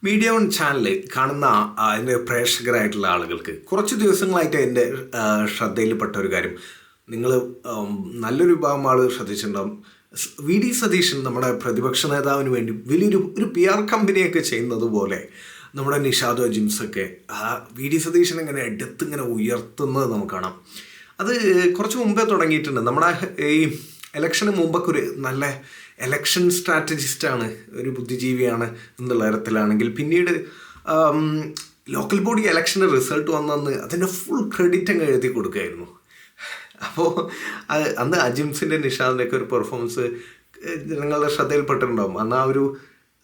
Media one channel കാണുന്ന അതിൻ്റെ പ്രേക്ഷകരായിട്ടുള്ള ആളുകൾക്ക് കുറച്ച് ദിവസങ്ങളായിട്ട് എൻ്റെ ശ്രദ്ധയിൽപ്പെട്ട ഒരു കാര്യം, നിങ്ങൾ നല്ലൊരു വിഭാഗം ആൾ ശ്രദ്ധിച്ചിട്ടുണ്ടാവും. വി ഡി സതീശൻ നമ്മുടെ പ്രതിപക്ഷ നേതാവിന് വേണ്ടി വലിയൊരു PR കമ്പനിയൊക്കെ ചെയ്യുന്നത് പോലെ നമ്മുടെ നിഷാദ് അജിംസൊക്കെ വി ഡി സതീശൻ ഇങ്ങനെ എടുത്തിങ്ങനെ ഉയർത്തുന്നത് നമുക്ക് കാണാം. അത് കുറച്ച് മുമ്പേ തുടങ്ങിയിട്ടുണ്ട്. നമ്മുടെ ഈ ഇലക്ഷന് മുമ്പൊക്കെ ഒരു നല്ല ഇലക്ഷൻ സ്ട്രാറ്റജിസ്റ്റാണ്, ഒരു ബുദ്ധിജീവിയാണ് എന്നുള്ള തരത്തിലാണെങ്കിൽ, പിന്നീട് ലോക്കൽ ബോഡി ഇലക്ഷന് റിസൾട്ട് വന്നെന്ന് അതിൻ്റെ ഫുൾ ക്രെഡിറ്റ് അങ്ങ് എഴുതി കൊടുക്കുകയായിരുന്നു. അപ്പോൾ അന്ന് അജിംസിൻ്റെ നിഷാദിൻ്റെയൊക്കെ ഒരു പെർഫോമൻസ് ജനങ്ങളുടെ ശ്രദ്ധയിൽപ്പെട്ടിട്ടുണ്ടാകും. അന്ന് ആ ഒരു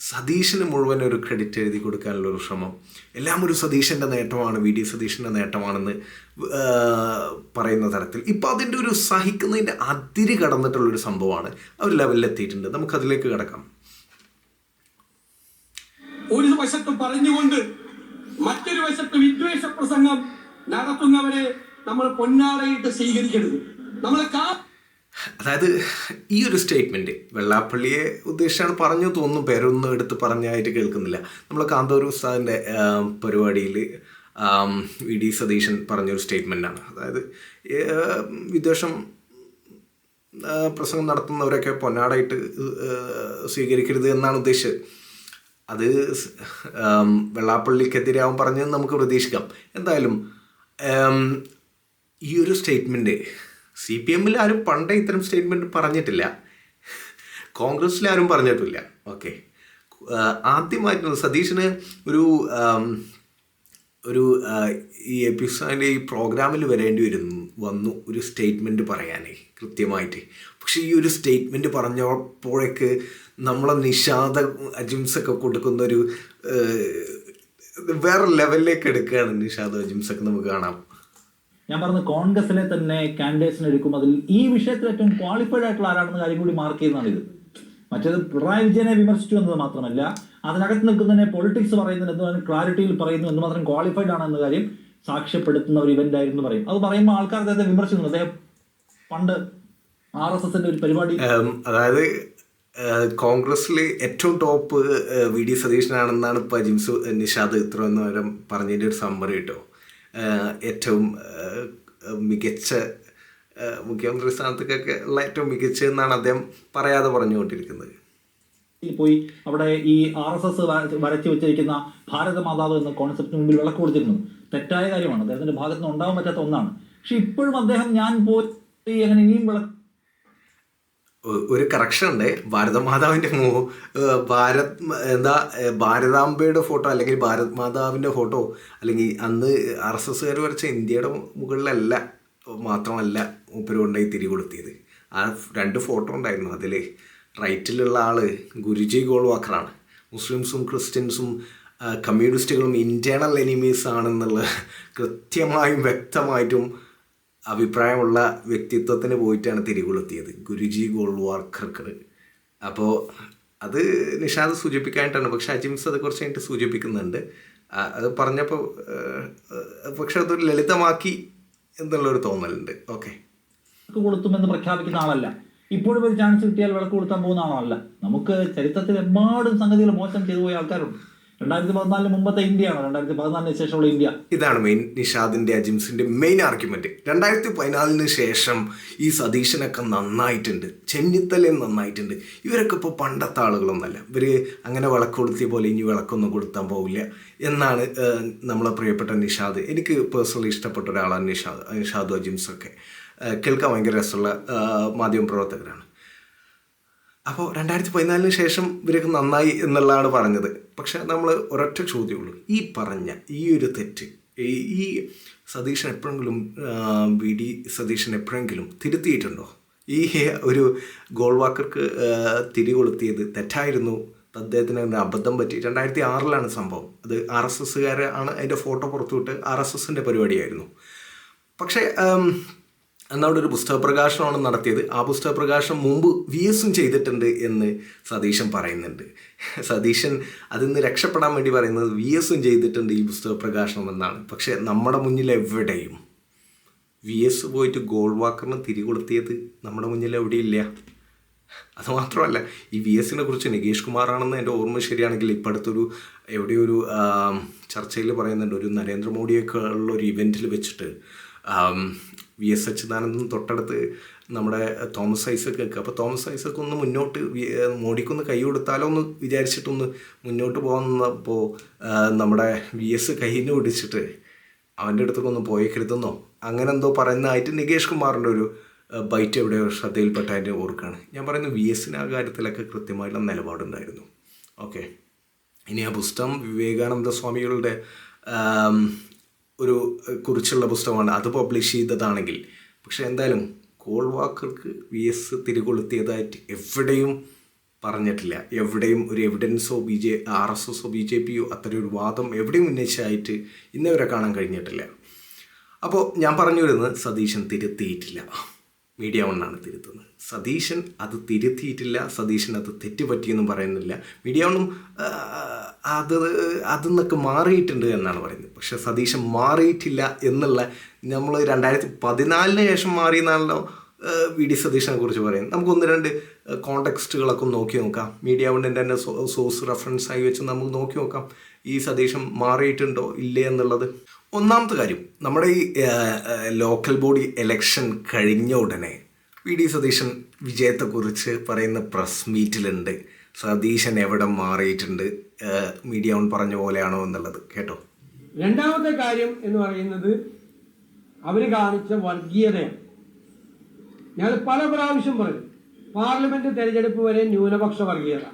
സതീശന് മുഴുവൻ ഒരു ക്രെഡിറ്റ് എഴുതി കൊടുക്കാനുള്ള ഒരു ശ്രമം, എല്ലാം ഒരു സതീശൻ്റെ നേട്ടമാണ്, വി ഡി സതീശൻ്റെ നേട്ടമാണെന്ന് പറയുന്ന തരത്തിൽ ഇപ്പോൾ അതിൻ്റെ ഒരു സഹിക്കുന്നതിൻ്റെ അതിര് കടന്നിട്ടുള്ളൊരു സംഭവമാണ്. ആ ഒരു ലെവലിൽ എത്തിയിട്ടുണ്ട്. നമുക്കതിലേക്ക് കിടക്കാം. ഒരു വശത്ത് പറഞ്ഞുകൊണ്ട് മറ്റൊരു വശത്ത് വിദ്വേഷ പ്രസംഗം നടത്തുന്നവരെ നമ്മൾ പൊന്നാടയിട്ട് സ്വീകരിക്കരുത്. അതായത് ഈ ഒരു സ്റ്റേറ്റ്മെൻറ്റ് വെള്ളാപ്പള്ളിയെ ഉദ്ദേശിച്ചാണ് പറഞ്ഞു തോന്നുന്നു, പേരൊന്നും എടുത്ത് പറഞ്ഞായിട്ട് കേൾക്കുന്നില്ല. നമ്മൾ കാന്തൂർ ഉസ്താദിൻ്റെ പരിപാടിയിൽ വി ഡി സതീശൻ പറഞ്ഞൊരു സ്റ്റേറ്റ്മെൻറ്റാണ്. അതായത് വിദ്വേഷം പ്രസംഗം നടത്തുന്നവരൊക്കെ പൊന്നാടായിട്ട് സ്വീകരിക്കരുത് എന്നാണ് ഉദ്ദേശിച്ചത്. അത് വെള്ളാപ്പള്ളിക്കെതിരെ അവൻ പറഞ്ഞതെന്ന് നമുക്ക് പ്രതീക്ഷിക്കാം. എന്തായാലും ഈ ഒരു സ്റ്റേറ്റ്മെൻറ്റ് CPM ആരും പണ്ടേ ഇത്തരം സ്റ്റേറ്റ്മെൻറ്റ് പറഞ്ഞിട്ടില്ല, കോൺഗ്രസ്സിലാരും പറഞ്ഞിട്ടില്ല. ഓക്കെ, ആദ്യമായിട്ട് സതീശന് ഒരു ഈ എപ്പിസോഡിൻ്റെ ഈ പ്രോഗ്രാമിൽ വരേണ്ടി വന്നു ഒരു സ്റ്റേറ്റ്മെൻറ്റ് പറയാനേ കൃത്യമായിട്ട്. പക്ഷേ ഈ ഒരു സ്റ്റേറ്റ്മെൻറ്റ് പറഞ്ഞപ്പോഴേക്ക് നമ്മളെ നിഷാദ അജിംസൊക്കെ കൊടുക്കുന്നൊരു വേറെ ലെവലിലേക്ക് എടുക്കുകയാണ്. നിഷാദ് അജിംസൊക്കെ നമുക്ക് കാണാം. ഞാൻ പറഞ്ഞ കോൺഗ്രസിലെ തന്നെ കാൻഡിഡേറ്റ്സിനെ എടുക്കും, അതിൽ ഈ വിഷയത്തിൽ ഏറ്റവും ക്വാളിഫൈഡ് ആയിട്ടുള്ള ആരാണെന്ന കാര്യം കൂടി മാർക്ക് ചെയ്യുന്നതാണ് ഇത്. മറ്റേത് പിണറായി വിജയനെ വിമർശിച്ചു എന്നത് മാത്രമല്ല, അതിനകത്ത് നിൽക്കുന്നതിനെ പൊളിറ്റിക്സ് പറയുന്നത് എന്തുമാത്രം ക്ലാരിറ്റിയിൽ പറയുന്നു, എന്തുമാത്രം ക്വാളിഫൈഡ് ആണെന്ന കാര്യം സാക്ഷ്യപ്പെടുത്തുന്ന ഒരു ഇവന്റ് ആയിരുന്നു പറയും. അത് പറയുമ്പോൾ ആൾക്കാർ അദ്ദേഹത്തെ വിമർശിക്കുന്നു. അദ്ദേഹം പണ്ട് RSSന്റെ ഒരു പരിപാടി, അതായത് കോൺഗ്രസ്സിൽ ഏറ്റവും ടോപ്പ് വി ഡി സതീശനാണെന്നാണ് ഇപ്പോൾ ജിംസ് നിഷാദ് ഇത്ര നേരം പറഞ്ഞതിൻ്റെ ഒരു സമ്മറി കേട്ടോ. ഏറ്റവും മികച്ച മുഖ്യമന്ത്രി സ്ഥാനത്തേക്കൊക്കെ ഉള്ള ഏറ്റവും മികച്ചതെന്നാണ് അദ്ദേഹം പറയാതെ പറഞ്ഞുകൊണ്ടിരിക്കുന്നത്. പോയി അവിടെ ഈ RSS വരച്ചു വെച്ചിരിക്കുന്ന ഭാരതമാതാവ് എന്ന കോൺസെപ്റ്റിന് മുമ്പിൽ വിളക്ക് കൊടുത്തിരുന്നു. തെറ്റായ കാര്യമാണ്, അദ്ദേഹത്തിന്റെ ഭാഗത്ത് നിന്ന് ഉണ്ടാവാൻ പറ്റാത്ത ഒന്നാണ്. പക്ഷെ ഇപ്പോഴും അദ്ദേഹം ഞാൻ പോയി അങ്ങനെ ഇനിയും ഒരു കറക്ഷൻ ഉണ്ട്. ഭാരതമാതാവിൻ്റെ ഭാരതാംബയുടെ ഫോട്ടോ അല്ലെങ്കിൽ ഭാരത് മാതാവിൻ്റെ ഫോട്ടോ അല്ലെങ്കിൽ അന്ന് RSSകാർ വരച്ച ഇന്ത്യയുടെ മുകളിലല്ല മാത്രമല്ല മൂപ്പരുകൊണ്ടായി തിരികൊളുത്തിയത്. ആ 2 ഫോട്ടോ ഉണ്ടായിരുന്നു. അതിൽ റൈറ്റിലുള്ള ആൾ ഗുരുജി ഗോൾവാക്കറാണ്. മുസ്ലിംസും ക്രിസ്ത്യൻസും കമ്മ്യൂണിസ്റ്റുകളും ഇൻറ്റേർണൽ എനിമീസ് ആണെന്നുള്ള കൃത്യമായും വ്യക്തമായിട്ടും അഭിപ്രായമുള്ള വ്യക്തിത്വത്തിന് പോയിട്ടാണ് തിരികൊളുത്തിയത്, ഗുരുജി ഗോൾവാക്കർ. അപ്പോൾ അത് നിഷാദ് സൂചിപ്പിക്കാനായിട്ടാണ്. പക്ഷേ അജിംസ് അത് കുറച്ച് കഴിഞ്ഞിട്ട് സൂചിപ്പിക്കുന്നുണ്ട്. അത് പറഞ്ഞപ്പോൾ പക്ഷെ അതൊരു ലളിതമാക്കി എന്നുള്ളൊരു തോന്നലുണ്ട്. ഓക്കെ, കൊളുത്തുമെന്ന് പ്രഖ്യാപിക്കുന്ന ആളല്ല, ഇപ്പോഴും ഒരു ചാൻസ് കിട്ടിയാൽ വിളക്ക് കൊടുത്താൻ പോകുന്ന ആളല്ല. നമുക്ക് ചരിത്രത്തിൽ എമ്പാടും സംഗതികൾ മോശം ചെയ്തു പോയ ആൾക്കാരുണ്ട്. 2014 മുമ്പത്തെ ഇന്ത്യയാണ് 2014 ശേഷമുള്ള ഇന്ത്യ. ഇതാണ് മെയിൻ നിഷാദിൻ്റെ അജിംസിൻ്റെ മെയിൻ ആർഗ്യുമെൻറ്റ്. 2014 ശേഷം ഈ സതീശനൊക്കെ നന്നായിട്ടുണ്ട്, ചെന്നിത്തലയും നന്നായിട്ടുണ്ട്. ഇവരൊക്കെ ഇപ്പോൾ പണ്ടത്തെ ആളുകളൊന്നല്ല. ഇവർ അങ്ങനെ വിളക്ക് കൊളുത്തിയ പോലെ ഇനി വിളക്കൊന്നും കൊടുത്താൻ പോവില്ല എന്നാണ് നമ്മളെ പ്രിയപ്പെട്ട നിഷാദ്. എനിക്ക് പേഴ്സണലി ഇഷ്ടപ്പെട്ട ഒരാളാണ് നിഷാദ് അജിംസൊക്കെ. കേൾക്കാൻ ഭയങ്കര രസമുള്ള മാധ്യമപ്രവർത്തകരാണ്. അപ്പോൾ 2014 ശേഷം ഇവരൊക്കെ നന്നായി എന്നുള്ളതാണ് പറഞ്ഞത്. പക്ഷെ നമ്മൾ ഒരൊറ്റ ചോദ്യമുള്ളൂ, ഈ പറഞ്ഞ ഈ ഒരു തെറ്റ് ഈ സതീശൻ എപ്പോഴെങ്കിലും വി ഡി സതീശൻ എപ്പോഴെങ്കിലും തിരുത്തിയിട്ടുണ്ടോ? ഈ ഒരു ഗോൾവാക്കർക്ക് തിരികൊളുത്തിയത് തെറ്റായിരുന്നു, അദ്ദേഹത്തിന് ഒരു അബദ്ധം പറ്റി. 2006 സംഭവം. അത് RSSകാർ ആണ് അതിൻ്റെ ഫോട്ടോ പുറത്തുവിട്ട് RSSൻ്റെ പരിപാടിയായിരുന്നു. പക്ഷേ എന്നവിടെ ഒരു പുസ്തക പ്രകാശനമാണ് നടത്തിയത്. ആ പുസ്തക പ്രകാശനം മുമ്പ് VS ചെയ്തിട്ടുണ്ട് എന്ന് സതീശൻ പറയുന്നുണ്ട്. സതീശൻ അതിൽ നിന്ന് രക്ഷപ്പെടാൻ വേണ്ടി പറയുന്നത് VS ചെയ്തിട്ടുണ്ട് ഈ പുസ്തക പ്രകാശനം എന്നാണ്. പക്ഷേ നമ്മുടെ മുന്നിൽ എവിടെയും VS പോയിട്ട് ഗോൾവാക്കറിന് തിരികൊളുത്തിയത് നമ്മുടെ മുന്നിൽ എവിടെയില്ല. അതുമാത്രമല്ല ഈ VS കുറിച്ച് നികേഷ് കുമാറാണെന്ന് എൻ്റെ ഓർമ്മ ശരിയാണെങ്കിൽ ഇപ്പം അടുത്തൊരു എവിടെയൊരു ചർച്ചയിൽ പറയുന്നുണ്ട്, ഒരു നരേന്ദ്രമോദിയൊക്കെ ഉള്ള ഒരു ഇവൻറ്റിൽ വെച്ചിട്ട് VS അച്യുതാനന്ദൻ തൊട്ടടുത്ത് നമ്മുടെ തോമസ് ഐസക് ഒക്കെ. അപ്പോൾ തോമസ് ഐസക് ഒന്ന് മുന്നോട്ട് മോഡിക്കൊന്ന് കൈ കൊടുത്താലോ എന്ന് വിചാരിച്ചിട്ടൊന്ന് മുന്നോട്ട് പോകുന്നപ്പോൾ നമ്മുടെ VS കൈയിന് പിടിച്ചിട്ട് അവൻ്റെ അടുത്തൊക്കെ പോയേക്കരുതെന്നോ അങ്ങനെ എന്തോ പറയുന്നതായിട്ട് നികേഷ് കുമാറിൻ്റെ ഒരു ബൈറ്റ് എവിടെയോ ശ്രദ്ധയിൽപ്പെട്ടതിൻ്റെ ഓർക്കാണ്. ഞാൻ പറയുന്നത് VS ആ കാര്യത്തിലൊക്കെ കൃത്യമായിട്ടുള്ള നിലപാടുണ്ടായിരുന്നു. ഓക്കെ, ഇനി ആ പുസ്തകം വിവേകാനന്ദ സ്വാമികളുടെ ഒരു കുറിച്ചുള്ള പുസ്തകമാണ്, അത് പബ്ലിഷ് ചെയ്തതാണെങ്കിൽ. പക്ഷേ എന്തായാലും കോൾ വാക്കർക്ക് VS തിരികൊളുത്തിയതായിട്ട് എവിടെയും പറഞ്ഞിട്ടില്ല. എവിടെയും ഒരു എവിഡൻസോ RSSോ BJPയോ അത്തരം ഒരു വാദം എവിടെയും ഉന്നയിച്ചായിട്ട് ഇന്നവരെ കാണാൻ കഴിഞ്ഞിട്ടില്ല. അപ്പോൾ ഞാൻ പറഞ്ഞു വരുന്നത് സതീശൻ തിരുത്തിയിട്ടില്ല, മീഡിയ വണ്ണാണ് തിരുത്തുന്നത്. സതീശൻ അത് തിരുത്തിയിട്ടില്ല, സതീശൻ അത് തെറ്റുപറ്റിയെന്നും പറയുന്നില്ല. മീഡിയ വണ്ണും അതിന്നൊക്കെ മാറിയിട്ടുണ്ട് എന്നാണ് പറയുന്നത്. പക്ഷെ സതീശൻ മാറിയിട്ടില്ല എന്നുള്ള, നമ്മൾ 2014 ശേഷം മാറിയെന്നാണല്ലോ VD സതീശനെ കുറിച്ച് പറയുന്നത്. നമുക്ക് ഒന്ന് രണ്ട് കോണ്ടെക്സ്റ്റുകളൊക്കെ നോക്കി നോക്കാം. മീഡിയ വണ്ണിൻ്റെ തന്നെ സോഴ്സ് റെഫറൻസായി വെച്ച് നമുക്ക് നോക്കി നോക്കാം ഈ സതീശൻ മാറിയിട്ടുണ്ടോ ഇല്ലേ എന്നുള്ളത്. ഒന്നാമത്തെ കാര്യം, നമ്മുടെ ഈ ലോക്കൽ ബോഡി എലക്ഷൻ കഴിഞ്ഞ ഉടനെ VD സതീശൻ വിജയത്തെക്കുറിച്ച് പറയുന്ന പ്രസ് മീറ്റിലുണ്ട് സതീശൻ എവിടെ മാറിയിട്ടുണ്ട്, മീഡിയ വൺ പറഞ്ഞ പോലെയാണോ എന്നുള്ളത്. കേട്ടോ. രണ്ടാമത്തെ കാര്യം എന്ന് പറയുന്നത് അവർ കാണിച്ച വർഗീയതയാണ്. ഞാൻ പല പ്രാവശ്യം പറഞ്ഞു, പാർലമെന്റ് തെരഞ്ഞെടുപ്പ് വരെ ന്യൂനപക്ഷ വർഗീയത,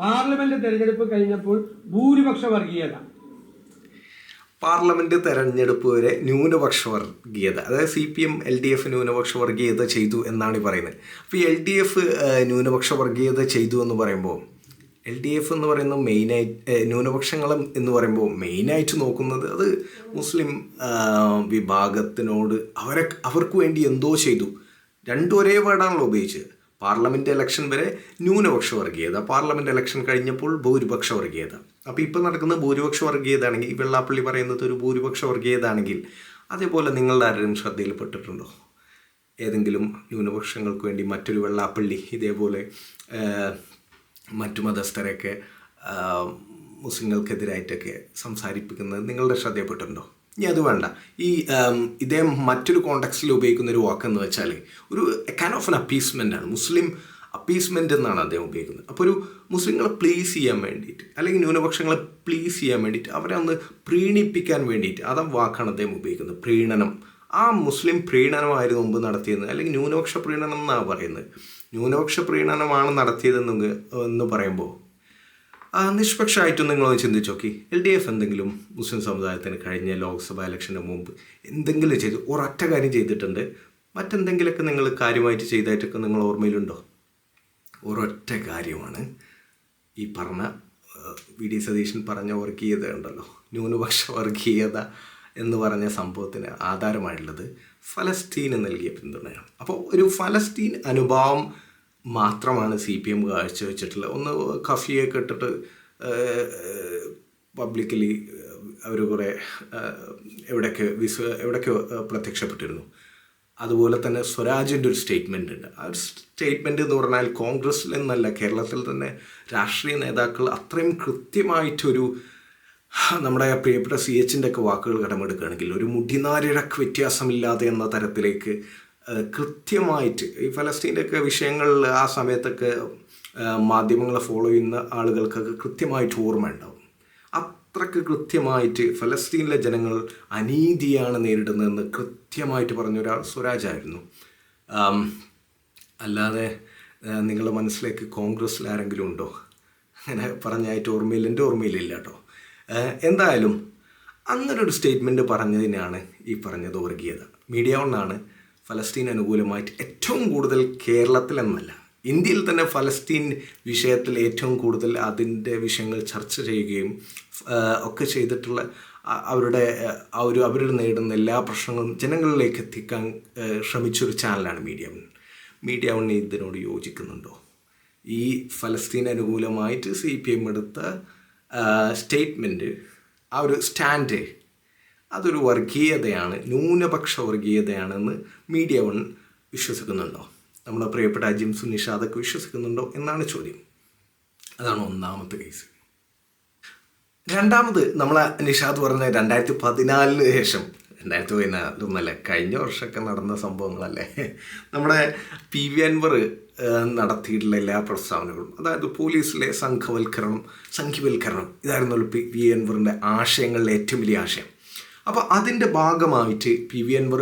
പാർലമെന്റ് തെരഞ്ഞെടുപ്പ് കഴിഞ്ഞപ്പോൾ ഭൂരിപക്ഷ വർഗീയത. പാർലമെന്റ് തെരഞ്ഞെടുപ്പ് വരെ ന്യൂനപക്ഷ വർഗീയത, അതായത് CPM LDF ന്യൂനപക്ഷ വർഗീയത ചെയ്തു എന്നാണ് ഈ പറയുന്നത്. അപ്പോൾ ഈ LDF ന്യൂനപക്ഷ വർഗീയത ചെയ്തു എന്ന് പറയുമ്പോൾ, LDF എന്ന് പറയുന്ന മെയിനായിട്ട് ന്യൂനപക്ഷങ്ങളും എന്ന് പറയുമ്പോൾ മെയിനായിട്ട് നോക്കുന്നത് അത് മുസ്ലിം വിഭാഗത്തിനോട് അവർക്ക് വേണ്ടി എന്തോ ചെയ്തു. രണ്ടും ഒരേ വേർഡാണല്ലോ ഉപയോഗിച്ചത്. പാർലമെൻറ്റ് ഇലക്ഷൻ വരെ ന്യൂനപക്ഷ വർഗീയത, പാർലമെൻറ്റ് ഇലക്ഷൻ കഴിഞ്ഞപ്പോൾ ഭൂരിപക്ഷ വർഗീയത. അപ്പോൾ ഇപ്പോൾ നടക്കുന്ന ഭൂരിപക്ഷ വർഗീയത ആണെങ്കിൽ, ഈ വെള്ളാപ്പള്ളി പറയുന്നത് ഒരു ഭൂരിപക്ഷ വർഗീയത ആണെങ്കിൽ, അതേപോലെ നിങ്ങളുടെ ആരെങ്കിലും ശ്രദ്ധയിൽപ്പെട്ടിട്ടുണ്ടോ? ഏതെങ്കിലും ന്യൂനപക്ഷങ്ങൾക്ക് വേണ്ടി മറ്റൊരു വെള്ളാപ്പള്ളി ഇതേപോലെ മറ്റു മതസ്ഥരെയൊക്കെ മുസ്ലിങ്ങൾക്കെതിരായിട്ടൊക്കെ സംസാരിപ്പിക്കുന്നത് നിങ്ങളുടെ ശ്രദ്ധയിൽപ്പെട്ടിട്ടുണ്ടോ? ഇനി അത് വേണ്ട, ഈ ഇദ്ദേഹം മറ്റൊരു കോണ്ടെക്സ്റ്റിൽ ഉപയോഗിക്കുന്ന ഒരു വാക്കെന്ന് വെച്ചാൽ ഒരു കൈൻഡ് ഓഫ് എൻ അപ്പീസ്മെൻ്റ് ആണ്. മുസ്ലിം അപ്പീസ്മെൻ്റ് എന്നാണ് അദ്ദേഹം ഉപയോഗിക്കുന്നത്. അപ്പോൾ ഒരു മുസ്ലിങ്ങളെ പ്ലീസ് ചെയ്യാൻ വേണ്ടിയിട്ട്, അല്ലെങ്കിൽ ന്യൂനപക്ഷങ്ങളെ പ്ലീസ് ചെയ്യാൻ വേണ്ടിയിട്ട്, അവരെ ഒന്ന് പ്രീണിപ്പിക്കാൻ വേണ്ടിയിട്ട്, അതാ വാക്കാണ് അദ്ദേഹം ഉപയോഗിക്കുന്നത്, പ്രീണനം. ആ മുസ്ലിം പ്രീണനമായിരുന്നു മുമ്പ് നടത്തിയത്, അല്ലെങ്കിൽ ന്യൂനപക്ഷ പ്രീണനം എന്നാണ് പറയുന്നത്. ന്യൂനപക്ഷ പ്രീണനമാണ് നടത്തിയതെന്ന് പറയുമ്പോൾ നിഷ്പക്ഷമായിട്ടും നിങ്ങളൊന്ന് ചിന്തിച്ച് നോക്കി. LDF എന്തെങ്കിലും മുസ്ലിം സമുദായത്തിന് കഴിഞ്ഞ ലോക്സഭാ ഇലക്ഷന് മുമ്പ് എന്തെങ്കിലും ചെയ്തു? ഒരൊറ്റ കാര്യം ചെയ്തിട്ടുണ്ട്. മറ്റെന്തെങ്കിലുമൊക്കെ നിങ്ങൾ കാര്യമായിട്ട് ചെയ്തായിട്ടൊക്കെ നിങ്ങൾ ഓർമ്മയിലുണ്ടോ? ഒരൊറ്റ കാര്യമാണ് ഈ പറഞ്ഞ VD സതീശൻ പറഞ്ഞ വർഗീയത ഉണ്ടല്ലോ, ന്യൂനപക്ഷ വർഗീയത എന്ന് പറഞ്ഞ സംഭവത്തിന് ആധാരമായിട്ടുള്ളത് ഫലസ്തീന് നൽകിയ പിന്തുണയാണ്. അപ്പോൾ ഒരു ഫലസ്തീൻ അനുഭാവം മാത്രമാണ് CPM കാഴ്ചവെച്ചിട്ടുള്ളത്. ഒന്ന് കഫിയൊക്കെ ഇട്ടിട്ട് പബ്ലിക്കലി അവർ കുറേ എവിടെയൊക്കെ പ്രത്യക്ഷപ്പെട്ടിരുന്നു. അതുപോലെ തന്നെ സ്വരാജിൻ്റെ ഒരു സ്റ്റേറ്റ്മെൻ്റ് ഉണ്ട്. ആ ഒരു സ്റ്റേറ്റ്മെൻറ്റ് എന്ന് പറഞ്ഞാൽ കോൺഗ്രസ്സിൽ എന്നല്ല, കേരളത്തിൽ തന്നെ രാഷ്ട്രീയ നേതാക്കൾ അത്രയും കൃത്യമായിട്ടൊരു, നമ്മുടെ പ്രിയപ്പെട്ട CHൻ്റെ ഒക്കെ വാക്കുകൾ കടമെടുക്കുകയാണെങ്കിൽ, ഒരു മുടിനാരിഴക്ക് വ്യത്യാസമില്ലാതെ എന്ന തരത്തിലേക്ക് കൃത്യമായിട്ട് ഈ ഫലസ്തീൻ്റെ ഒക്കെ വിഷയങ്ങളിൽ ആ സമയത്തൊക്കെ മാധ്യമങ്ങളെ ഫോളോ ചെയ്യുന്ന ആളുകൾക്കൊക്കെ കൃത്യമായിട്ട് ഓർമ്മ ഉണ്ടാവും. അത്രയ്ക്ക് കൃത്യമായിട്ട് ഫലസ്തീനിലെ ജനങ്ങൾ അനീതിയാണ് നേരിടുന്നതെന്ന് കൃത്യമായിട്ട് പറഞ്ഞ ഒരാൾ സ്വരാജായിരുന്നു. അല്ലാതെ നിങ്ങളുടെ മനസ്സിലേക്ക് കോൺഗ്രസ്സിൽ ആരെങ്കിലും ഉണ്ടോ അങ്ങനെ പറഞ്ഞായിട്ട്? ഓർമ്മയില്ല, എൻ്റെ ഓർമ്മയിലില്ല കേട്ടോ. എന്തായാലും അങ്ങനെ ഒരു സ്റ്റേറ്റ്മെൻറ്റ് പറഞ്ഞതിനാണ് ഈ പറഞ്ഞത് വർഗീയത. മീഡിയ വണ്ണാണ് ഫലസ്തീൻ അനുകൂലമായിട്ട് ഏറ്റവും കൂടുതൽ കേരളത്തിൽ എന്നല്ല, ഇന്ത്യയിൽ തന്നെ ഫലസ്തീൻ വിഷയത്തിൽ ഏറ്റവും കൂടുതൽ അതിൻ്റെ വിഷയങ്ങൾ ചർച്ച ചെയ്യുകയും ഒക്കെ ചെയ്തിട്ടുള്ള അവർ നേടുന്ന എല്ലാ പ്രശ്നങ്ങളും ജനങ്ങളിലേക്ക് എത്തിക്കാൻ ശ്രമിച്ചൊരു ചാനലാണ് മീഡിയ വൺ. മീഡിയ വൺ ഇതിനോട് യോജിക്കുന്നുണ്ടോ? ഈ ഫലസ്തീൻ അനുകൂലമായിട്ട് CPM എടുത്ത സ്റ്റേറ്റ്മെൻറ്റ്, ആ ഒരു സ്റ്റാൻഡ്, അതൊരു വർഗീയതയാണ്, ന്യൂനപക്ഷ വർഗീയതയാണെന്ന് മീഡിയ വൺ വിശ്വസിക്കുന്നുണ്ടോ? നമ്മുടെ പ്രിയപ്പെട്ട അജിംസും നിഷാദൊക്കെ വിശ്വസിക്കുന്നുണ്ടോ എന്നാണ് ചോദ്യം. അതാണ് ഒന്നാമത്തെ കേസ്. രണ്ടാമത് നമ്മളെ നിഷാദ് പറഞ്ഞ 2014 ശേഷം, 2014 കഴിഞ്ഞ വർഷമൊക്കെ നടന്ന സംഭവങ്ങളല്ലേ, നമ്മുടെ PV അൻവർ നടത്തിയിട്ടുള്ള എല്ലാ പ്രസ്താവനകളും, അതായത് പോലീസിലെ സംഘവൽക്കരണം ഇതായിരുന്നല്ലോ PV അൻവറിൻ്റെ ആശയങ്ങളിലെ ഏറ്റവും വലിയ ആശയം. അപ്പോൾ അതിൻ്റെ ഭാഗമായിട്ട് PV അൻവർ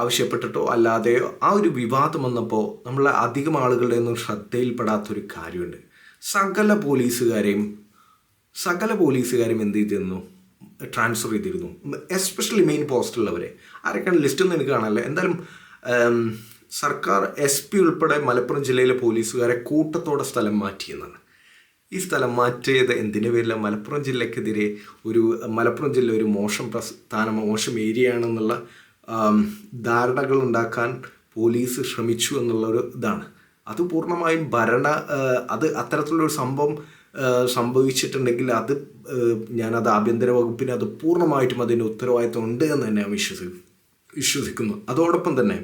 ആവശ്യപ്പെട്ടിട്ടോ അല്ലാതെയോ ആ ഒരു വിവാദം വന്നപ്പോൾ നമ്മളെ അധികം ആളുകളുടെ ഒന്നും ശ്രദ്ധയിൽപ്പെടാത്തൊരു കാര്യമുണ്ട്. സകല പോലീസുകാരും എന്ത് ചെയ്തിരുന്നു, ട്രാൻസ്ഫർ ചെയ്തിരുന്നു. എസ്പെഷ്യലി മെയിൻ പോസ്റ്റുള്ളവരെ. ആരൊക്കെയാണ് ലിസ്റ്റൊന്നും എനിക്ക് കാണാനല്ല. എന്തായാലും സർക്കാർ SP ഉൾപ്പെടെ മലപ്പുറം ജില്ലയിലെ പോലീസുകാരെ കൂട്ടത്തോടെ സ്ഥലം മാറ്റിയെന്നാണ്. ഈ സ്ഥലം മാറ്റിയത് എന്തിനു പേരില്ല? മലപ്പുറം ജില്ലക്കെതിരെ മലപ്പുറം ജില്ല ഒരു മോശം പ്രസ്ഥാനം, മോശം ഏരിയ ആണെന്നുള്ള ധാരണകൾ ഉണ്ടാക്കാൻ പോലീസ് ശ്രമിച്ചു എന്നുള്ളൊരു ഇതാണ്. അത് പൂർണ്ണമായും അത് അത്തരത്തിലുള്ളൊരു സംഭവം സംഭവിച്ചിട്ടുണ്ടെങ്കിൽ ഞാനത് ആഭ്യന്തര വകുപ്പിന് അത് പൂർണ്ണമായിട്ടും അതിൻ്റെ ഉത്തരവാദിത്വം ഉണ്ട് എന്ന് തന്നെ ഞാൻ വിശ്വസിക്കുന്നു. അതോടൊപ്പം തന്നെ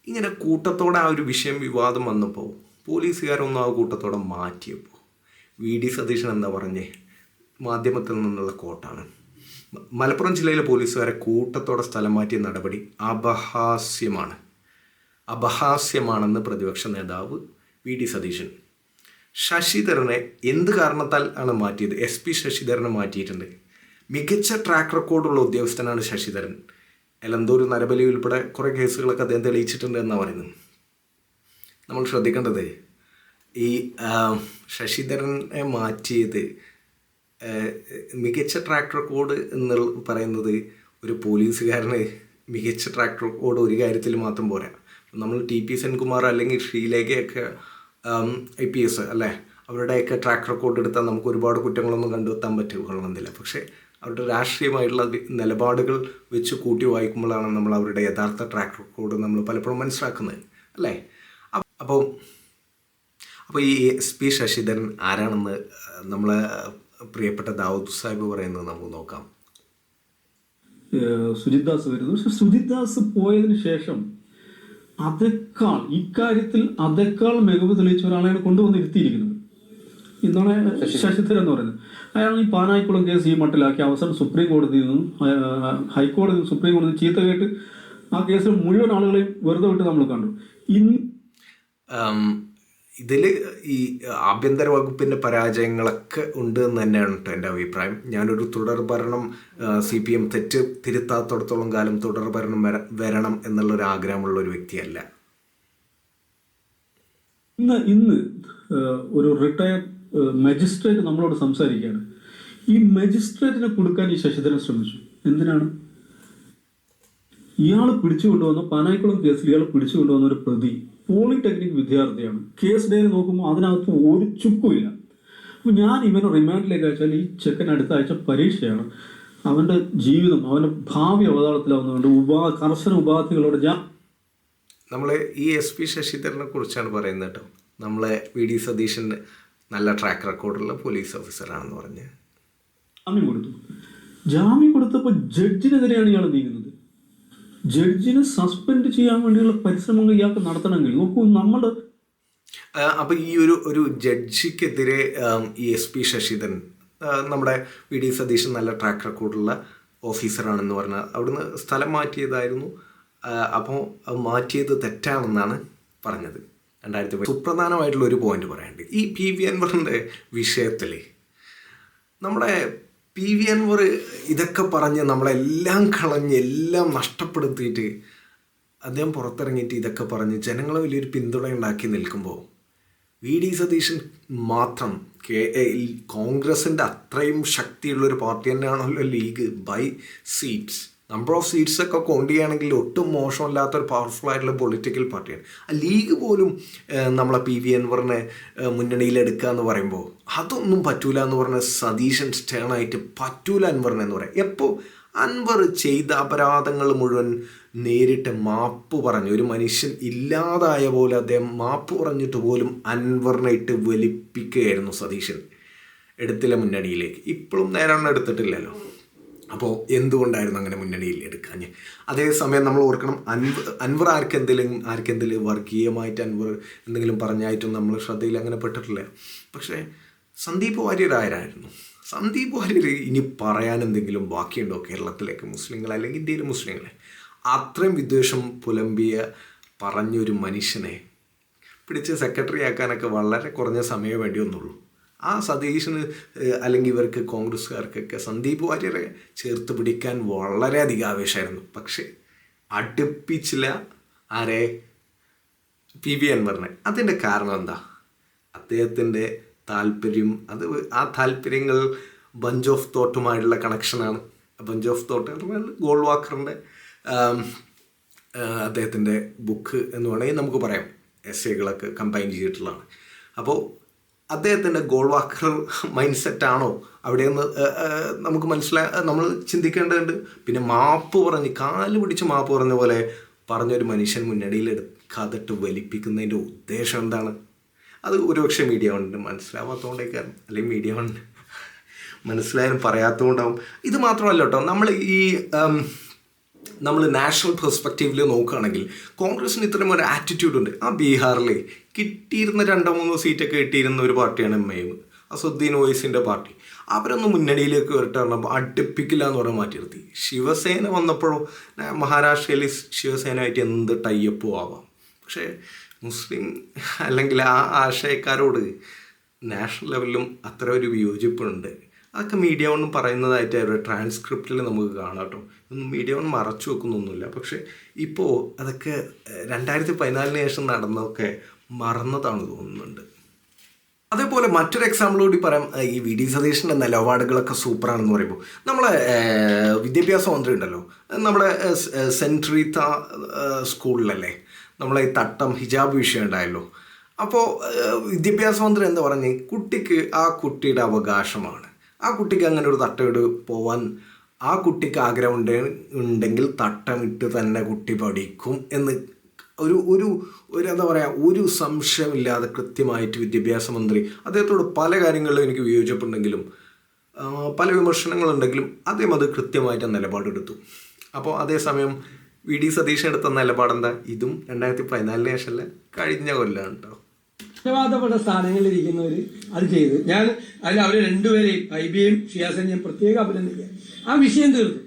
ഇങ്ങനെ കൂട്ടത്തോടെ ആ ഒരു വിവാദം വന്നപ്പോൾ പോലീസുകാരൊന്നും ആ കൂട്ടത്തോടെ മാറ്റിയപ്പോൾ VD സതീശൻ എന്താ പറഞ്ഞേ? മാധ്യമത്തിൽ നിന്നുള്ള കോട്ടാണ്. മലപ്പുറം ജില്ലയിലെ പോലീസുകാരെ കൂട്ടത്തോടെ സ്ഥലം മാറ്റിയ നടപടി അപഹാസ്യമാണെന്ന് പ്രതിപക്ഷ നേതാവ് VD സതീശൻ. ശശിധരനെ എന്ത് കാരണത്താൽ ആണ് മാറ്റിയത്? SP ശശിധരനെ മാറ്റിയിട്ടുണ്ട്. മികച്ച ട്രാക്ക് റെക്കോർഡുള്ള ഉദ്യോഗസ്ഥനാണ് ശശിധരൻ. എന്തോ ഒരു നരബലി ഉൾപ്പെടെ കുറേ കേസുകളൊക്കെ അദ്ദേഹം തെളിയിച്ചിട്ടുണ്ട് എന്നാണ് പറയുന്നത്. നമ്മൾ ശ്രദ്ധിക്കേണ്ടത് ഈ ശശിധരനെ മാറ്റിയത് മികച്ച ട്രാക്ക് റെക്കോർഡ് എന്ന് പറയുന്നത് ഒരു പോലീസുകാരന് മികച്ച ട്രാക്ക് റെക്കോർഡ് ഒരു കാര്യത്തിൽ മാത്രം പോരാ. നമ്മൾ TP സെൻകുമാർ അല്ലെങ്കിൽ ശ്രീലേഖയൊക്കെ IPS അല്ലേ, അവരുടെയൊക്കെ ട്രാക്ക് റെക്കോർഡ് എടുത്താൽ നമുക്ക് ഒരുപാട് കുറ്റങ്ങളൊന്നും കണ്ടെത്താൻ പറ്റുകയൊള്ളുന്നില്ല. പക്ഷേ അവരുടെ രാഷ്ട്രീയമായിട്ടുള്ള നിലപാടുകൾ വെച്ച് കൂട്ടി വായിക്കുമ്പോഴാണ് നമ്മൾ അവരുടെ യഥാർത്ഥ ട്രാക്ക് റെക്കോർഡ് നമ്മൾ പലപ്പോഴും മനസ്സിലാക്കുന്നത് അല്ലേ. അപ്പോൾ ഈ SP ശശിധരൻ ആരാണെന്ന് നമ്മളെ പ്രിയപ്പെട്ട ദാവൂദ് സാഹിബ് പറയുന്നത് നമുക്ക് നോക്കാം. സുജിത് ദാസ് വരുന്നു. പക്ഷെ സുജിത് ദാസ് പോയതിനു ശേഷം ഇക്കാര്യത്തിൽ മികവ് തെളിയിച്ച ഒരാളെയാണ് കൊണ്ടുവന്നിരുത്തിയിരിക്കുന്നത്. ഇന്നാണ് ശശിധരൻ എന്ന് പറയുന്നത്. അയാൾ ഈ പാനായിക്കുളം കേസ് ഈ മട്ടിലാക്കി അവസാനം സുപ്രീം കോടതിയിൽ നിന്നും സുപ്രീം കോടതി ചീത്ത കേട്ട് ആ കേസിൽ മുഴുവൻ ആളുകളെയും വെറുതെ വിട്ട് നമ്മൾ കണ്ടു. ഇതിൽ ഈ ആഭ്യന്തര വകുപ്പിൻ്റെ പരാജയങ്ങളൊക്കെ ഉണ്ട് എന്ന് തന്നെയാണ് കേട്ടോ എൻ്റെ അഭിപ്രായം. ഞാനൊരു തുടർഭരണം CPM തെറ്റ് തിരുത്താത്തോടത്തോളം കാലം തുടർഭരണം വരണം എന്നുള്ളൊരു ആഗ്രഹമുള്ള ഒരു വ്യക്തിയല്ല. ഇന്ന് ഒരു റിട്ടയർഡ് മജിസ്ട്രേറ്റ് നമ്മളോട് സംസാരിക്കുകയാണ്. ഈ മജിസ്ട്രേറ്റിനെ കൊടുക്കാൻ ഈ ശശിധരൻ ശ്രമിച്ചു. എന്തിനാണ്? ഇയാൾ പിടിച്ചുകൊണ്ടുവന്ന പാനായിക്കുളം കേസിൽ പിടിച്ചുകൊണ്ടുവന്ന ഒരു പ്രതി പോളിടെക്നിക് വിദ്യാർത്ഥിയാണ്. കേസ് ഡയറി നോക്കുമ്പോൾ അതിനകത്ത് ഒരു ചുക്കുമില്ല. അപ്പോൾ ഞാൻ ഇവനെ റിമാൻഡിലേക്ക് അയച്ചാൽ ഈ ചെക്കൻ അടുത്ത ആഴ്ച പരീക്ഷയാണ്. അവൻ്റെ ജീവിതം, അവൻ്റെ ഭാവി അവതാളത്തിലാവുന്നതുകൊണ്ട് കർശന ഉപാധികളോടെ നമ്മൾ ഈ SP ശശിധരനെ കുറിച്ചാണ് പറയുന്നത് കേട്ടോ. നമ്മളെ VD സതീശൻ്റെ നല്ല ട്രാക്ക് റെക്കോർഡുള്ള പോലീസ് ഓഫീസറാണെന്ന് പറഞ്ഞ് ജാമ്യം കൊടുത്തപ്പോൾ ജഡ്ജിനെതിരെയാണ് ഇയാൾ നീങ്ങുന്നത്. ജഡ്ജിനെ സസ്പെൻഡ് ചെയ്യാൻ വേണ്ടിയുള്ള പരിശ്രമങ്ങൾ ഇയാൾക്ക് നടത്തണമെങ്കിൽ നോക്കൂ. അപ്പോൾ ഈ ഒരു ജഡ്ജിക്കെതിരെ ഈ SP ശശിധരൻ നമ്മുടെ VD സതീശൻ നല്ല ട്രാക്ക് റെക്കോർഡുള്ള ഓഫീസറാണെന്ന് പറഞ്ഞാൽ അവിടുന്ന് സ്ഥലം മാറ്റിയതായിരുന്നു. അപ്പോൾ മാറ്റിയത് തെറ്റാണെന്നാണ് പറഞ്ഞത്. 2000 സുപ്രധാനമായിട്ടുള്ള ഒരു പോയിന്റ് പറയാനുണ്ട്. ഈ PV അൻവറിൻ്റെ വിഷയത്തിൽ നമ്മുടെ PV അൻവർ ഇതൊക്കെ പറഞ്ഞ് നമ്മളെല്ലാം കളഞ്ഞ് എല്ലാം നഷ്ടപ്പെടുത്തിയിട്ട് അദ്ദേഹം പുറത്തിറങ്ങിയിട്ട് ഇതൊക്കെ പറഞ്ഞ് ജനങ്ങളെ വലിയൊരു പിന്തുണ ഉണ്ടാക്കി നിൽക്കുമ്പോൾ VD സതീശൻ മാത്രം കോൺഗ്രസിൻ്റെ അത്രയും ശക്തിയുള്ളൊരു പാർട്ടി തന്നെയാണല്ലോ League. By seats, number of seats ഒക്കെ കൗണ്ട് ചെയ്യുകയാണെങ്കിൽ ഒട്ടും മോശമല്ലാത്തൊരു പവർഫുൾ ആയിട്ടുള്ള പൊളിറ്റിക്കൽ പാർട്ടിയാണ്. ആ ലീഗ് പോലും നമ്മളെ PV അൻവറിനെ മുന്നണിയിലെടുക്കുക എന്ന് പറയുമ്പോൾ അതൊന്നും പറ്റൂല എന്ന് പറഞ്ഞ സതീശൻ സ്റ്റേണായിട്ട് പറ്റൂല അൻവറിനെന്ന് പറയാം. എപ്പോൾ അൻവർ ചെയ്ത അപരാധങ്ങൾ മുഴുവൻ നേരിട്ട് മാപ്പ് പറഞ്ഞു, ഒരു മനുഷ്യൻ ഇല്ലാതായ പോലെ അദ്ദേഹം മാപ്പ് പറഞ്ഞിട്ട് പോലും അൻവറിനെ ഇട്ട് വലിപ്പിക്കുകയായിരുന്നു സതീശൻ എടുത്തില്ല മുന്നണിയിലേക്ക്. ഇപ്പോഴും നേരെ എടുത്തിട്ടില്ലല്ലോ. അപ്പോൾ എന്തുകൊണ്ടായിരുന്നു അങ്ങനെ മുന്നണിയിൽ എടുക്കാഞ്ഞ്? അതേസമയം നമ്മൾ ഓർക്കണം, അൻവർ ആർക്കെന്തെങ്കിലും വർഗീയമായിട്ട് അൻവർ എന്തെങ്കിലും പറഞ്ഞായിട്ടും നമ്മൾ ശ്രദ്ധയിൽ അങ്ങനെ പെട്ടിട്ടില്ല. പക്ഷേ സന്ദീപ് വാര്യർ ആരായിരുന്നു? സന്ദീപ് വാര്യർ ഇനി പറയാൻ എന്തെങ്കിലും ബാക്കിയുണ്ടോ കേരളത്തിലേക്ക് മുസ്ലിങ്ങളെ അല്ലെങ്കിൽ ഇന്ത്യയിലെ മുസ്ലിങ്ങളെ? അത്രയും വിദ്വേഷം പുലമ്പിയ പറഞ്ഞൊരു മനുഷ്യനെ പിടിച്ച് സെക്രട്ടറി ആക്കാനൊക്കെ വളരെ കുറഞ്ഞ സമയം വേണ്ടി വന്നുള്ളൂ. ആ സതീശന് അല്ലെങ്കിൽ ഇവർക്ക് കോൺഗ്രസ്സുകാർക്കൊക്കെ സന്ദീപ് വാര്യരെ ചേർത്ത് പിടിക്കാൻ വളരെയധികം ആവേശമായിരുന്നു. പക്ഷേ അടുപ്പിച്ചില്ല ആരെ? പി വി അൻവറിനെ. അതിൻ്റെ കാരണം എന്താ? അദ്ദേഹത്തിൻ്റെ താല്പര്യം, ആ താല്പര്യങ്ങൾ ബഞ്ച് ഓഫ് തോട്ടുമായിട്ടുള്ള കണക്ഷനാണ്. ബഞ്ച് ഓഫ് തോട്ട് എന്ന് പറഞ്ഞാൽ ഗോൾവാക്കറിൻ്റെ അദ്ദേഹത്തിൻ്റെ ബുക്ക് എന്ന് വേണമെങ്കിൽ നമുക്ക് പറയാം, എസ്സേകളൊക്കെ കമ്പൈൻ ചെയ്തിട്ടുള്ളതാണ്. അപ്പോൾ അദ്ദേഹത്തിൻ്റെ ഗോൾവാക്കർ മൈൻഡ് സെറ്റാണോ അവിടെയൊന്ന് നമുക്ക് നമ്മൾ ചിന്തിക്കേണ്ടതുണ്ട്. പിന്നെ മാപ്പ് പറഞ്ഞ് കാല് പിടിച്ച് മാപ്പ് പറഞ്ഞ പോലെ പറഞ്ഞൊരു മനുഷ്യൻ മുന്നണിയിൽ എടുക്കാതിട്ട് വലിപ്പിക്കുന്നതിൻ്റെ ഉദ്ദേശം എന്താണ്? അത് ഒരുപക്ഷെ മീഡിയ വണ്ണിന് മനസ്സിലാവാത്തതുകൊണ്ടേക്കാരും, അല്ലെങ്കിൽ മീഡിയ വണ്ണിന് മനസ്സിലായാലും പറയാത്തതുകൊണ്ടാവും. ഇത് മാത്രമല്ല കേട്ടോ, നമ്മൾ നാഷണൽ പെർസ്പെക്റ്റീവിൽ നോക്കുകയാണെങ്കിൽ കോൺഗ്രസിന് ഇത്രയും ഒരു ആറ്റിറ്റ്യൂഡ് ഉണ്ട്. ആ ബീഹാറിൽ കിട്ടിയിരുന്ന 2-3 സീറ്റൊക്കെ കിട്ടിയിരുന്ന ഒരു പാർട്ടിയാണ് MIM, അസദുദ്ദീൻ ഓവൈസിൻ്റെ പാർട്ടി. അവരൊന്ന് മുന്നണിയിലേക്ക് വരട്ടെ പറഞ്ഞപ്പോൾ അടുപ്പിക്കില്ല എന്ന് പറഞ്ഞാൽ മാറ്റി നിർത്തി. ശിവസേന വന്നപ്പോഴോ മഹാരാഷ്ട്രയിൽ ശിവസേനയായിട്ട് എന്ത് ടൈപ്പും ആവാം. പക്ഷേ മുസ്ലിം അല്ലെങ്കിൽ ആ ആശയക്കാരോട് നാഷണൽ ലെവലിലും അത്ര ഒരു വിയോജിപ്പുണ്ട്. അതൊക്കെ മീഡിയ വണ്ണും പറയുന്നതായിട്ട് അവരുടെ ട്രാൻസ്ക്രിപ്റ്റിൽ നമുക്ക് കാണാം കേട്ടോ. ഒന്നും മീഡിയ വൺ മറച്ചു വെക്കുന്നൊന്നുമില്ല. പക്ഷേ ഇപ്പോൾ അതൊക്കെ 2014 ശേഷം നടന്നതൊക്കെ മറന്നതാണ് തോന്നുന്നുണ്ട്. അതേപോലെ മറ്റൊരു എക്സാമ്പിൾ കൂടി പറയാം. ഈ VD സതീഷിൻ്റെ നിലപാടുകളൊക്കെ സൂപ്പറാണെന്ന് പറയുമ്പോൾ നമ്മളെ വിദ്യാഭ്യാസ മന്ത്രി ഉണ്ടല്ലോ, നമ്മുടെ സെൻറ്റ് റീത്ത സ്കൂളിലല്ലേ നമ്മളെ ഈ തട്ടം ഹിജാബ് വിഷയം ഉണ്ടായല്ലോ. അപ്പോൾ വിദ്യാഭ്യാസ മന്ത്രി എന്താ പറഞ്ഞ്, കുട്ടിക്ക് ആ കുട്ടിയുടെ അവകാശമാണ്, ആ കുട്ടിക്ക് അങ്ങനെ ഒരു തട്ടമിട്ട് പോവാൻ ആ കുട്ടിക്ക് ആഗ്രഹം ഉണ്ടെങ്കിൽ തട്ടമിട്ട് തന്നെ കുട്ടി പഠിക്കും എന്ന് ഒരു എന്താ പറയുക, ഒരു സംശയമില്ലാതെ കൃത്യമായിട്ട് വിദ്യാഭ്യാസ മന്ത്രി അദ്ദേഹത്തോട് പല കാര്യങ്ങളിലും എനിക്ക് വിയോജിപ്പുണ്ടെങ്കിലും പല വിമർശനങ്ങളുണ്ടെങ്കിലും അദ്ദേഹം അത് കൃത്യമായിട്ട് നിലപാടെടുത്തു. അപ്പോൾ അതേസമയം VD സതീശൻ എടുത്ത നിലപാടെന്താ? ഇതും 2014 ശേഷമല്ല, കഴിഞ്ഞ കൊല്ലാണ് കേട്ടോ. ഉത്തരവാദപ്പെട്ട സ്ഥാനങ്ങളിൽ ഇരിക്കുന്നവർ അത് ചെയ്ത് അവർ രണ്ടുപേരെയും IBയും ഷിയാസിനെയും പ്രത്യേകം അഭിനന്ദിക്കുക. ആ വിഷയം തീർന്നു.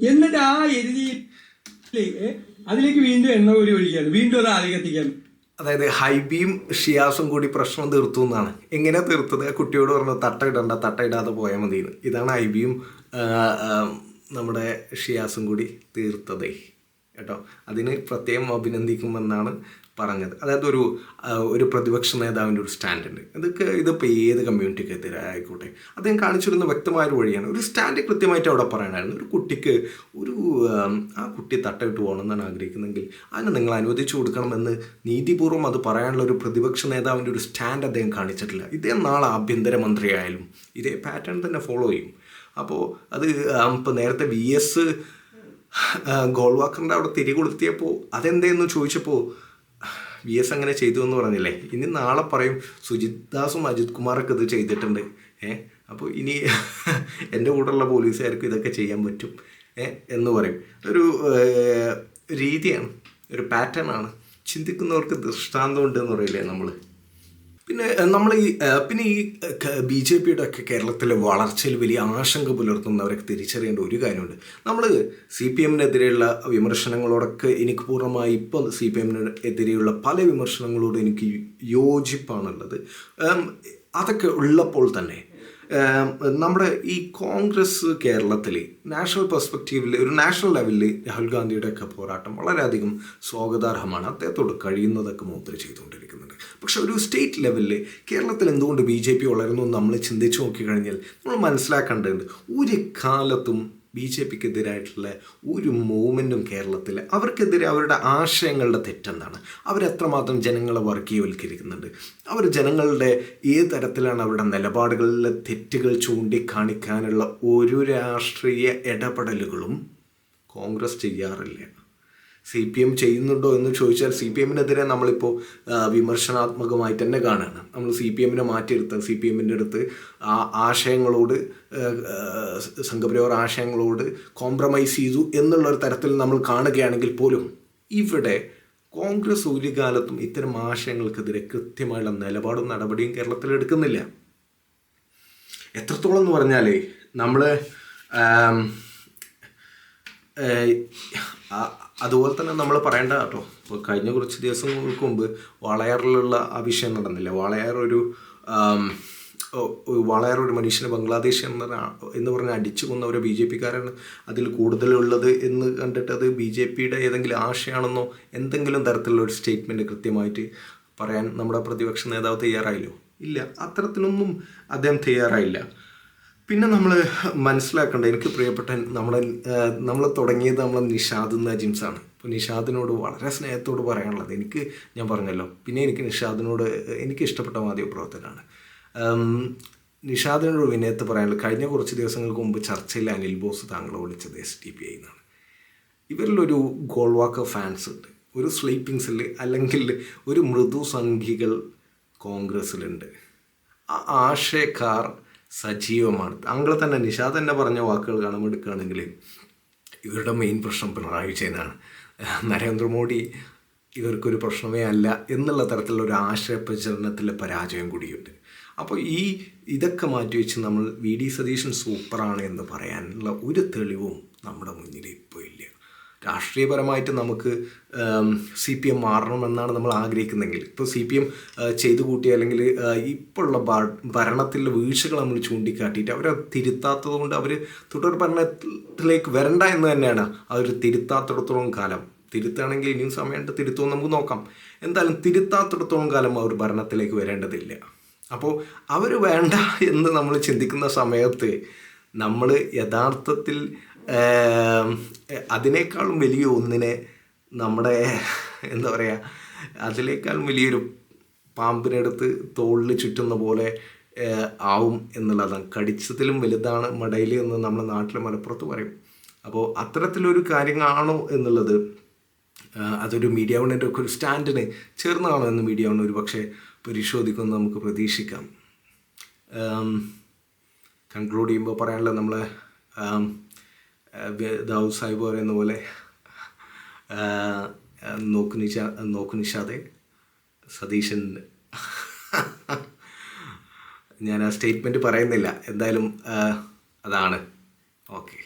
എന്നിട്ട് ആ എഴുതിയിലേക്ക് അതിലേക്ക് വീണ്ടും എണ്ണ കോരി ഒഴിക്കുകയാണ്, വീണ്ടും അത് ആധികത്തിക്കാണ്. അതായത് ഹൈബിയും ഷിയാസും കൂടി പ്രശ്നം തീർത്തു എന്നാണ്. എങ്ങനെ തീർത്തത്? കുട്ടിയോട് പറഞ്ഞു തട്ട ഇടാതെ പോയാൽ മതിയെന്ന്. ഇതാണ് ഹൈബിയും നമ്മുടെ ഷിയാസും കൂടി തീർത്തതേ കേട്ടോ. അതിന് പ്രത്യേകം അഭിനന്ദിക്കുമെന്നാണ് പറഞ്ഞത്. അതായത് ഒരു പ്രതിപക്ഷ നേതാവിൻ്റെ ഒരു സ്റ്റാൻഡുണ്ട്. ഇതിപ്പോൾ ഏത് കമ്മ്യൂണിറ്റിക്ക് എതിരെ ആയിക്കോട്ടെ അദ്ദേഹം കാണിച്ചിരുന്ന വ്യക്തമായൊരു വഴിയാണ്. ഒരു സ്റ്റാൻഡ് കൃത്യമായിട്ട് അവിടെ പറയാനായിരുന്നു. ഒരു കുട്ടിക്ക് ആ കുട്ടി തട്ടയിട്ട് പോകണമെന്നാണ് ആഗ്രഹിക്കുന്നതെങ്കിൽ അതിന് നിങ്ങൾ അനുവദിച്ചു കൊടുക്കണമെന്ന് നീതിപൂർവ്വം അത് പറയാനുള്ള ഒരു പ്രതിപക്ഷ നേതാവിൻ്റെ ഒരു സ്റ്റാൻഡ് അദ്ദേഹം കാണിച്ചിട്ടില്ല. ഇദ്ദേഹം നാളെ ആഭ്യന്തരമന്ത്രി ആയാലും ഇതേ പാറ്റേൺ തന്നെ ഫോളോ ചെയ്യും. അപ്പോൾ അത് ഇപ്പോൾ നേരത്തെ VS ഗോൾവാക്കറിൻ്റെ അവിടെ തിരികൊളുത്തിയപ്പോൾ അതെന്തേന്ന് ചോദിച്ചപ്പോൾ VS അങ്ങനെ ചെയ്തു എന്ന് പറഞ്ഞില്ലേ. ഇനി നാളെ പറയും സുജിത് ദാസും അജിത് കുമാറൊക്കെ ഇത് ചെയ്തിട്ടുണ്ട്. അപ്പോൾ ഇനി എൻ്റെ കൂടെയുള്ള പോലീസുകാർക്ക് ഇതൊക്കെ ചെയ്യാൻ പറ്റും എന്ന് പറയും. ഒരു രീതിയാണ്, ഒരു പാറ്റേൺ ആണ്. ചിന്തിക്കുന്നവർക്ക് ദൃഷ്ടാന്തമുണ്ട് എന്ന് പറയില്ലേ നമ്മൾ. പിന്നെ ഈ BJPയുടെ ഒക്കെ കേരളത്തിലെ വളർച്ചയിൽ വലിയ ആശങ്ക പുലർത്തുന്നവരൊക്കെ തിരിച്ചറിയേണ്ട ഒരു കാര്യമുണ്ട്. നമ്മൾ CPMനെതിരെയുള്ള വിമർശനങ്ങളോടൊക്കെ എനിക്ക് പൂർണ്ണമായി ഇപ്പോൾ CPMനെതിരെയുള്ള പല വിമർശനങ്ങളോടും എനിക്ക് യോജിപ്പാണുള്ളത്. അതൊക്കെ ഉള്ളപ്പോൾ തന്നെ നമ്മുടെ ഈ കോൺഗ്രസ് കേരളത്തിൽ നാഷണൽ പെർസ്പെക്റ്റീവിൽ ഒരു നാഷണൽ ലെവലിൽ രാഹുൽ ഗാന്ധിയുടെ ഒക്കെ പോരാട്ടം വളരെയധികം സ്വാഗതാർഹമാണ്. അദ്ദേഹത്തോട് കഴിയുന്നതൊക്കെ മൂപ്പര് ചെയ്തുകൊണ്ടിരിക്കുന്നുണ്ട്. പക്ഷെ ഒരു സ്റ്റേറ്റ് ലെവലിൽ കേരളത്തിൽ എന്തുകൊണ്ട് BJP വളരുന്നു എന്ന് നമ്മൾ ചിന്തിച്ച് നോക്കിക്കഴിഞ്ഞാൽ നമ്മൾ മനസ്സിലാക്കേണ്ടതുണ്ട്, ഒരു കാലത്തും BJPക്കെതിരായിട്ടുള്ള ഒരു മൂവ്മെൻറ്റും കേരളത്തിൽ അവർക്കെതിരെ അവരുടെ ആശയങ്ങളുടെ തെറ്റെന്താണ്, അവരെത്രമാത്രം ജനങ്ങളെ വർഗീയവൽക്കരിക്കുന്നുണ്ട്, അവർ ജനങ്ങളുടെ ഏത് തരത്തിലാണ് അവരുടെ നിലപാടുകളിലെ തെറ്റുകൾ ചൂണ്ടിക്കാണിക്കാനുള്ള ഒരു രാഷ്ട്രീയ ഇടപെടലുകളും കോൺഗ്രസ് ചെയ്യാറില്ല. CPM ചെയ്യുന്നുണ്ടോ എന്ന് ചോദിച്ചാൽ CPM-നെതിരെ നമ്മളിപ്പോൾ വിമർശനാത്മകമായിട്ട് തന്നെ കാണുകയാണ്. നമ്മൾ CPM-നെ മാറ്റിയെടുത്ത് CPM-ൻ്റെ അടുത്ത് ആ ആശയങ്ങളോട് സംഘപരിവാർ ആശയങ്ങളോട് കോംപ്രമൈസ് ചെയ്തു എന്നുള്ളൊരു തരത്തിൽ നമ്മൾ കാണുകയാണെങ്കിൽ പോലും ഇവിടെ കോൺഗ്രസ് ഒരു കാലത്തും ഇത്തരം ആശയങ്ങൾക്കെതിരെ കൃത്യമായുള്ള നിലപാടും നടപടിയും കേരളത്തിൽ എടുക്കുന്നില്ല. എത്രത്തോളം എന്ന് പറഞ്ഞാൽ നമ്മൾ അതുപോലെ തന്നെ നമ്മൾ പറയേണ്ട കേട്ടോ, ഇപ്പോൾ കഴിഞ്ഞ കുറച്ച് ദിവസങ്ങൾക്ക് മുമ്പ് വാളയാറിലുള്ള ആ വിഷയം നടന്നില്ല. വാളയാർ ഒരു മനുഷ്യനെ ബംഗ്ലാദേശ് എന്ന് പറഞ്ഞ് അടിച്ചു കൊന്നവരെ BJP-കാരാണ് അതിൽ കൂടുതലുള്ളത് എന്ന് കണ്ടിട്ട് അത് BJP-യുടെ ഏതെങ്കിലും ആശയമാണെന്നോ എന്തെങ്കിലും തരത്തിലുള്ള ഒരു സ്റ്റേറ്റ്മെൻറ്റ് കൃത്യമായിട്ട് പറയാൻ നമ്മുടെ പ്രതിപക്ഷ നേതാവ് തയ്യാറായില്ലോ? ഇല്ല, അത്തരത്തിലൊന്നും അദ്ദേഹം തയ്യാറായില്ല. പിന്നെ നമ്മൾ മനസ്സിലാക്കേണ്ട, എനിക്ക് പ്രിയപ്പെട്ട നമ്മൾ തുടങ്ങിയത് നിഷാദ് നജീംസാണ്. അപ്പോൾ നിഷാദിനോട് വളരെ സ്നേഹത്തോട് പറയാനുള്ളത്, ഞാൻ പറഞ്ഞല്ലോ, പിന്നെ എനിക്ക് നിഷാദിനോട് എനിക്ക് ഇഷ്ടപ്പെട്ട മാധ്യമപ്രവർത്തകനാണ്. നിഷാദിനോട് വിനയത്ത് പറയാനുള്ളത്, കഴിഞ്ഞ കുറച്ച് ദിവസങ്ങൾക്ക് മുമ്പ് ചർച്ചയിൽ അനിൽ ബോസ് താങ്കളെ വിളിച്ചത് SDPI എന്നാണ്. ഇവരിലൊരു ഗോൾവാക്കർ ഫാൻസ് ഉണ്ട്, ഒരു സ്ലീപ്പിംഗ് സെല്ല് അല്ലെങ്കിൽ ഒരു മൃദു സംഘികൾ കോൺഗ്രസ്സിലുണ്ട്. ആ ആശയക്കാർ സജീവമാണ്. താങ്കൾ തന്നെ നിഷാദ് തന്നെ പറഞ്ഞ വാക്കുകൾ കണമെടുക്കുകയാണെങ്കിൽ ഇവരുടെ മെയിൻ പ്രശ്നം പിണറായി വിജയനാണ്, നരേന്ദ്രമോദി ഇവർക്കൊരു പ്രശ്നമേ അല്ല എന്നുള്ള തരത്തിലുള്ള ഒരു ആശയ പ്രചരണത്തിലെ പരാജയം കൂടിയുണ്ട്. അപ്പോൾ ഇതൊക്കെ മാറ്റിവെച്ച് നമ്മൾ VD സതീശൻ സൂപ്പറാണ് എന്ന് പറയാനുള്ള ഒരു തെളിവും നമ്മുടെ മുന്നിൽ ഇപ്പോൾ ഇല്ല. രാഷ്ട്രീയപരമായിട്ട് നമുക്ക് CPM മാറണമെന്നാണ് നമ്മൾ ആഗ്രഹിക്കുന്നതെങ്കിൽ, ഇപ്പോൾ CPM ചെയ്തു കൂട്ടി അല്ലെങ്കിൽ ഇപ്പോൾ ഉള്ള ഭരണത്തിലെ വീഴ്ചകൾ നമ്മൾ ചൂണ്ടിക്കാട്ടിയിട്ട് അവരെ തിരുത്താത്തത് കൊണ്ട് അവർ തുടർ ഭരണത്തിലേക്ക് വരണ്ട എന്ന് തന്നെയാണ്. അവർ തിരുത്താത്തിടത്തോളം കാലം, തിരുത്തുകയാണെങ്കിൽ ഇനിയും സമയമുണ്ട്, തിരുത്തുമെന്ന് നമുക്ക് നോക്കാം. എന്തായാലും തിരുത്താത്തിടത്തോളം കാലം അവർ ഭരണത്തിലേക്ക് വരേണ്ടതില്ല. അപ്പോൾ അവർ വേണ്ട എന്ന് നമ്മൾ ചിന്തിക്കുന്ന സമയത്ത് നമ്മൾ യഥാർത്ഥത്തിൽ അതിനേക്കാളും വലിയ ഒന്നിനെ നമ്മുടെ അതിനേക്കാളും വലിയൊരു പാമ്പിനെടുത്ത് തോളിൽ ചുറ്റുന്ന പോലെ ആവും എന്നുള്ളതാണ്. കടിച്ചതിലും വലുതാണ് മടയിൽ എന്ന് നമ്മുടെ നാട്ടിലെ മലപ്പുറത്ത് പറയും. അപ്പോൾ അത്തരത്തിലൊരു കാര്യങ്ങളാണോ എന്നുള്ളത് അതൊരു മീഡിയ വണ്ണിൻ്റെ ഒക്കെ ഒരു സ്റ്റാൻഡിന് ചേർന്നാണോ എന്ന് മീഡിയ വൺ ഒരു പക്ഷേ പരിശോധിക്കുമെന്ന് നമുക്ക് പ്രതീക്ഷിക്കാം. കൺക്ലൂഡ് ചെയ്യുമ്പോൾ പറയാനുള്ളത്, നമ്മൾ ദാവൂദ് സാഹിബ് പറയുന്ന പോലെ നോക്കു നിഷാദെ സതീശൻ. ഞാൻ ആ സ്റ്റേറ്റ്മെൻറ്റ് പറയുന്നില്ല, എന്തായാലും അതാണ്. ഓക്കെ.